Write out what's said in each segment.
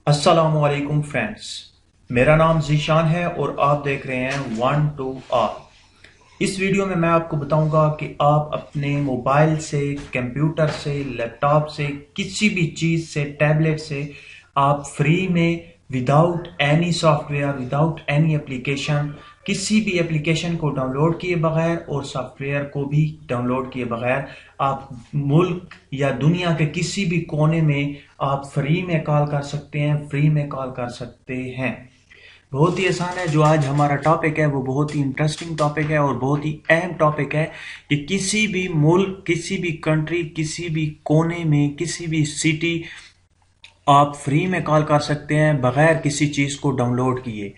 अस्सलाम वालेकुम फ्रेंड्स, मेरा नाम ज़ीशान है और आप देख रहे हैं वन टू आल। इस वीडियो में मैं आपको बताऊंगा कि आप अपने मोबाइल से, कंप्यूटर से, लैपटॉप से, किसी भी चीज़ से, टैबलेट से आप फ्री में without any software, without any application, किसी भी एप्लीकेशन को डाउनलोड किए बगैर और सॉफ्टवेयर को भी डाउनलोड किए बगैर आप मुल्क या दुनिया के किसी भी कोने में आप फ्री में कॉल कर सकते हैं, फ्री में कॉल कर सकते हैं। बहुत ही आसान है। जो आज हमारा टॉपिक है वो बहुत ही इंटरेस्टिंग टॉपिक है और बहुत ही अहम टॉपिक है कि किसी भी मुल्क, किसी भी कंट्री, किसी भी कोने में, किसी भी सिटी आप फ्री में कॉल कर सकते हैं बगैर किसी चीज़ को डाउनलोड किए।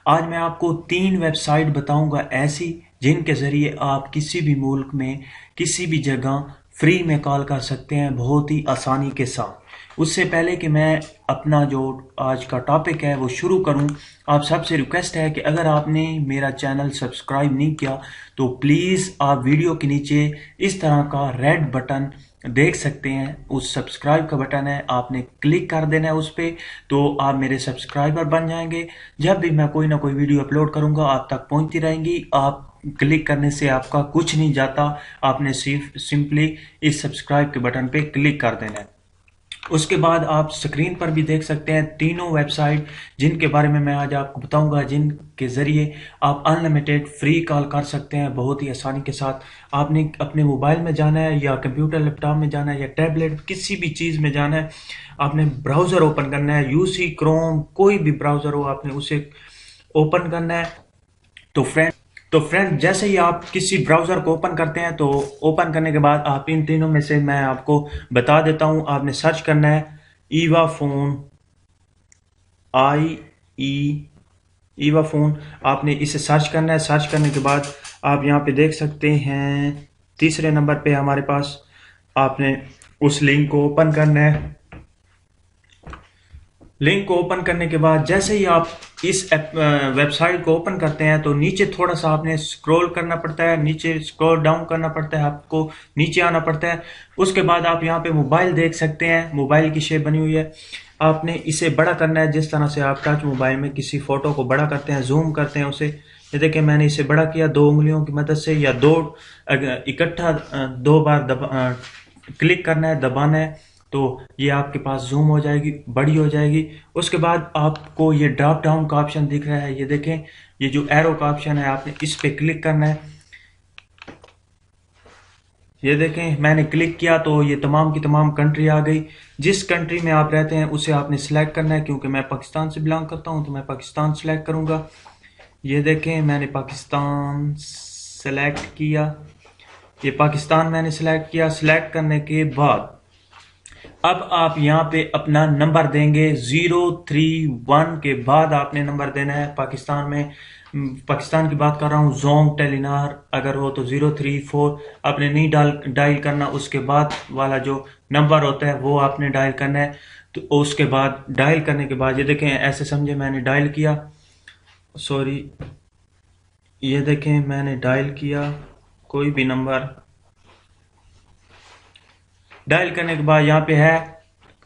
आज मैं आपको 3 वेबसाइट बताऊंगा ऐसी जिनके ज़रिए आप किसी भी मुल्क में, किसी भी जगह फ्री में कॉल कर सकते हैं बहुत ही आसानी के साथ। उससे पहले कि मैं अपना जो आज का टॉपिक है वो शुरू करूं, आप सबसे रिक्वेस्ट है कि अगर आपने मेरा चैनल सब्सक्राइब नहीं किया तो प्लीज़ आप वीडियो के नीचे इस तरह का रेड बटन देख सकते हैं, उस सब्सक्राइब का बटन है, आपने क्लिक कर देना है उस पर, तो आप मेरे सब्सक्राइबर बन जाएंगे। जब भी मैं कोई ना कोई वीडियो अपलोड करूंगा आप तक पहुंचती रहेंगी। आप क्लिक करने से आपका कुछ नहीं जाता, आपने सिर्फ सिंपली इस सब्सक्राइब के बटन पे क्लिक कर देना है। उसके बाद आप स्क्रीन पर भी देख सकते हैं तीनों वेबसाइट जिनके बारे में मैं आज आपको बताऊंगा, जिनके ज़रिए आप अनलिमिटेड फ्री कॉल कर सकते हैं बहुत ही आसानी के साथ। आपने अपने मोबाइल में जाना है या कंप्यूटर लैपटॉप में जाना है या टैबलेट, किसी भी चीज़ में जाना है, आपने ब्राउज़र ओपन करना है, यूसी, क्रोम, कोई भी ब्राउज़र हो आपने उसे ओपन करना है। तो फ्रेंड जैसे ही आप किसी ब्राउज़र को ओपन करते हैं तो ओपन करने के बाद आप इन तीनों में से मैं आपको बता देता हूं, आपने सर्च करना है Eva phone, IE Eva phone. आपने इसे सर्च करना है। सर्च करने के बाद आप यहाँ पे देख सकते हैं तीसरे नंबर पे हमारे पास, आपने उस लिंक को ओपन करना है। लिंक को ओपन करने के बाद जैसे ही आप इस वेबसाइट को ओपन करते हैं तो नीचे थोड़ा सा आपने स्क्रॉल करना पड़ता है, नीचे स्क्रॉल डाउन करना पड़ता है, आपको नीचे आना पड़ता है। उसके बाद आप यहाँ पे मोबाइल देख सकते हैं, मोबाइल की शेप बनी हुई है। आपने इसे बड़ा करना है, जिस तरह से आप टच मोबाइल में किसी फोटो को बड़ा करते हैं, जूम करते हैं उसे। ये देखिए मैंने इसे बड़ा किया 2 उंगलियों की मदद से, या इकट्ठा 2 बार क्लिक करना है, दबाना है, तो ये आपके पास जूम हो जाएगी, बड़ी हो जाएगी। उसके बाद आपको ये ड्रॉप डाउन का ऑप्शन दिख रहा है, ये देखें, ये जो एरो का ऑप्शन है आपने इस पे क्लिक करना है। ये देखें मैंने क्लिक किया तो ये तमाम की तमाम कंट्री आ गई। जिस कंट्री में आप रहते हैं उसे आपने सिलेक्ट करना है। क्योंकि मैं पाकिस्तान से बिलोंग करता हूं तो मैं पाकिस्तान सिलेक्ट करूंगा। ये देखें मैंने पाकिस्तान सेलेक्ट किया, ये पाकिस्तान मैंने सिलेक्ट किया। सिलेक्ट करने के बाद अब आप यहाँ पे अपना नंबर देंगे 031 के बाद आपने नंबर देना है। पाकिस्तान में, पाकिस्तान की बात कर रहा हूँ, जोंग टेलीनार अगर हो तो 034 आपने नहीं डायल करना। उसके बाद वाला जो नंबर होता है वो आपने डायल करना है। तो उसके बाद डायल करने के बाद ये देखें, ऐसे समझे मैंने डायल किया, सॉरी, ये देखें मैंने डायल किया कोई भी नंबर। डायल करने के बाद यहाँ पे है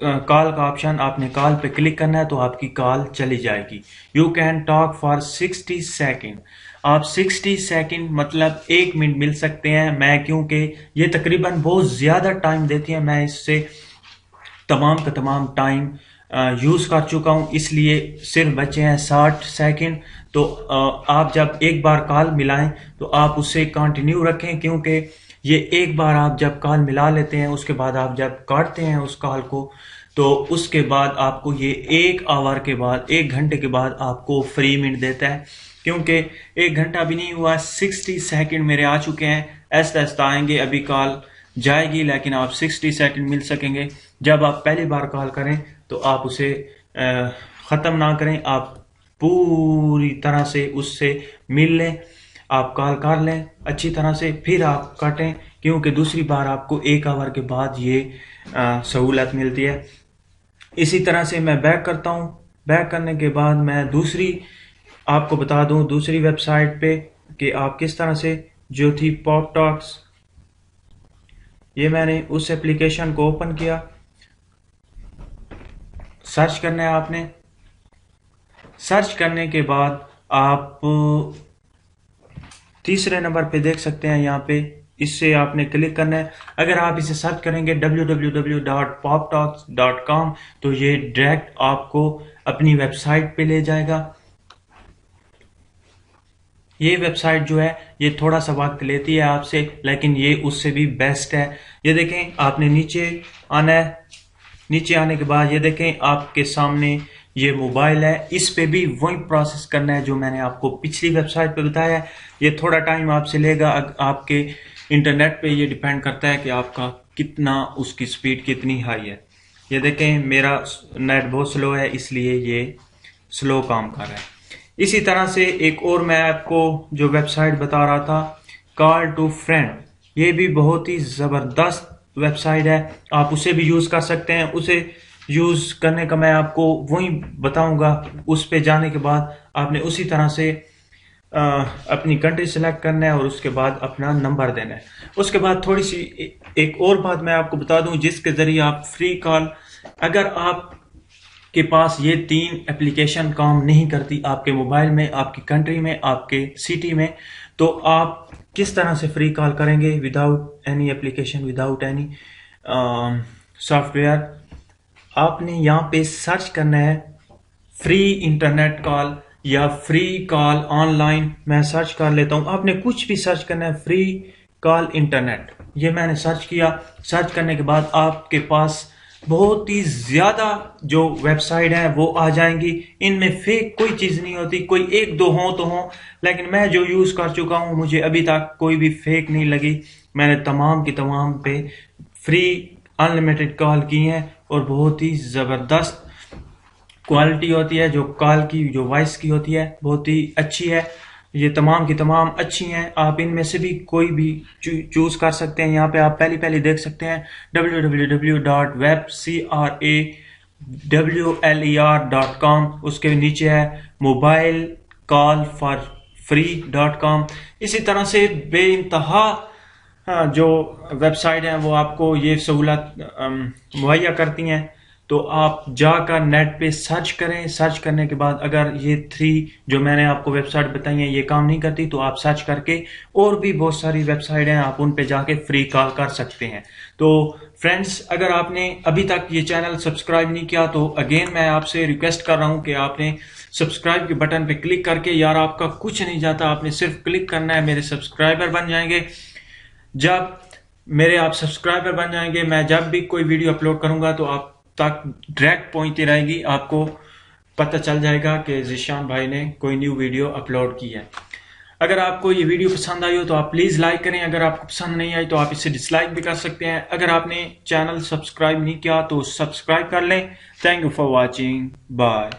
कॉल का ऑप्शन, आपने कॉल पे क्लिक करना है तो आपकी कॉल चली जाएगी। You can talk for 60 second. आप 60 सेकेंड मतलब 1 मिनट मिल सकते हैं। मैं क्योंकि ये तकरीबन बहुत ज़्यादा टाइम देती है, मैं इससे तमाम का तमाम टाइम यूज़ कर चुका हूँ, इसलिए सिर्फ बचे हैं 60 सेकेंड। तो आप जब एक बार कॉल मिलाएं तो आप उसे कंटिन्यू रखें, क्योंकि ये एक बार आप जब कॉल मिला लेते हैं उसके बाद आप जब काटते हैं उस कॉल को तो उसके बाद आपको ये 1 आवर के बाद, 1 घंटे के बाद आपको फ्री मिनट देता है। क्योंकि 1 घंटा भी नहीं हुआ, 60 सेकेंड मेरे आ चुके हैं। ऐसा ऐसा आएंगे, अभी कॉल जाएगी लेकिन आप 60 सेकेंड मिल सकेंगे। जब आप पहली बार कॉल करें तो आप उसे ख़त्म ना करें, आप पूरी तरह से उससे मिल लें, आप कॉल कर लें अच्छी तरह से, फिर आप काटें, क्योंकि दूसरी बार आपको 1 आवर के बाद ये सहूलत मिलती है। इसी तरह से मैं बैक करता हूँ। बैक करने के बाद मैं दूसरी आपको बता दूँ, दूसरी वेबसाइट पे कि आप किस तरह से, जो थी पॉप टॉक्स, ये मैंने उस एप्लीकेशन को ओपन किया, सर्च करना है आपने। सर्च करने के बाद आप तीसरे नंबर पे देख सकते हैं यहाँ पे, इससे आपने क्लिक करना है। अगर आप इसे सर्च करेंगे www.poptalks.com तो ये डायरेक्ट आपको अपनी वेबसाइट पे ले जाएगा। ये वेबसाइट जो है ये थोड़ा सा वक्त लेती है आपसे, लेकिन ये उससे भी बेस्ट है। ये देखें, आपने नीचे आना है। नीचे आने के बाद ये देखें आपके सामने ये मोबाइल है, इस पे भी वही प्रोसेस करना है जो मैंने आपको पिछली वेबसाइट पे बताया है। ये थोड़ा टाइम आपसे लेगा, आपके इंटरनेट पे ये डिपेंड करता है कि आपका कितना, उसकी स्पीड कितनी हाई है। ये देखें मेरा नेट बहुत स्लो है, इसलिए ये स्लो काम कर रहा है। इसी तरह से एक और मैं आपको जो वेबसाइट बता रहा था, कॉल टू फ्रेंड, ये भी बहुत ही ज़बरदस्त वेबसाइट है, आप उसे भी यूज़ कर सकते हैं। उसे यूज़ करने का मैं आपको वही बताऊंगा। उस पे जाने के बाद आपने उसी तरह से अपनी कंट्री सेलेक्ट करना है और उसके बाद अपना नंबर देना है। उसके बाद थोड़ी सी एक और बात मैं आपको बता दूं, जिसके ज़रिए आप फ्री कॉल, अगर आप के पास ये 3 एप्लीकेशन काम नहीं करती आपके मोबाइल में, आपकी कंट्री में, आपके सिटी में, तो आप किस तरह से फ्री कॉल करेंगे without any application, without any software. आपने यहाँ पे सर्च करना है फ्री इंटरनेट कॉल या फ्री कॉल ऑनलाइन। मैं सर्च कर लेता हूँ, आपने कुछ भी सर्च करना है, फ्री कॉल इंटरनेट। ये मैंने सर्च किया। सर्च करने के बाद आपके पास बहुत ही ज़्यादा जो वेबसाइट है वो आ जाएंगी। इनमें फेक कोई चीज़ नहीं होती, कोई एक दो हो तो हो, लेकिन मैं जो यूज़ कर चुका हूँ मुझे अभी तक कोई भी फेक नहीं लगी। मैंने तमाम की तमाम पे फ्री अनलिमिटेड कॉल की हैं और बहुत ही ज़बरदस्त क्वालिटी होती है, जो कॉल की, जो वॉइस की होती है, बहुत ही अच्छी है। ये तमाम की तमाम अच्छी हैं, आप इनमें से भी कोई भी चूज कर सकते हैं। यहाँ पे आप पहली देख सकते हैं www.webcrawler.com, उसके नीचे है मोबाइल कॉल फॉर free.com। इसी तरह से बेइंतहा जो वेबसाइट हैं वो आपको ये सहूलत मुहैया करती हैं। तो आप जाकर नेट पे सर्च करें। सर्च करने के बाद अगर ये 3 जो मैंने आपको वेबसाइट बताई हैं ये काम नहीं करती, तो आप सर्च करके और भी बहुत सारी वेबसाइट हैं, आप उन पे जाके फ्री कॉल कर सकते हैं। तो फ्रेंड्स, अगर आपने अभी तक ये चैनल सब्सक्राइब नहीं किया तो अगेन मैं आपसे रिक्वेस्ट कर रहा हूँ कि आपने सब्सक्राइब के बटन पे क्लिक करके, यार आपका कुछ नहीं जाता, आपने सिर्फ क्लिक करना है, मेरे सब्सक्राइबर बन जाएंगे। जब मेरे आप सब्सक्राइबर बन जाएंगे, मैं जब भी कोई वीडियो अपलोड करूंगा तो आप तक डायरेक्ट पहुंचती रहेगी, आपको पता चल जाएगा कि ज़ीशान भाई ने कोई न्यू वीडियो अपलोड की है। अगर आपको ये वीडियो पसंद आई हो तो आप प्लीज़ लाइक करें, अगर आपको पसंद नहीं आई तो आप इसे डिसलाइक भी कर सकते हैं। अगर आपने चैनल सब्सक्राइब नहीं किया तो सब्सक्राइब कर लें। Thank you for watching, bye.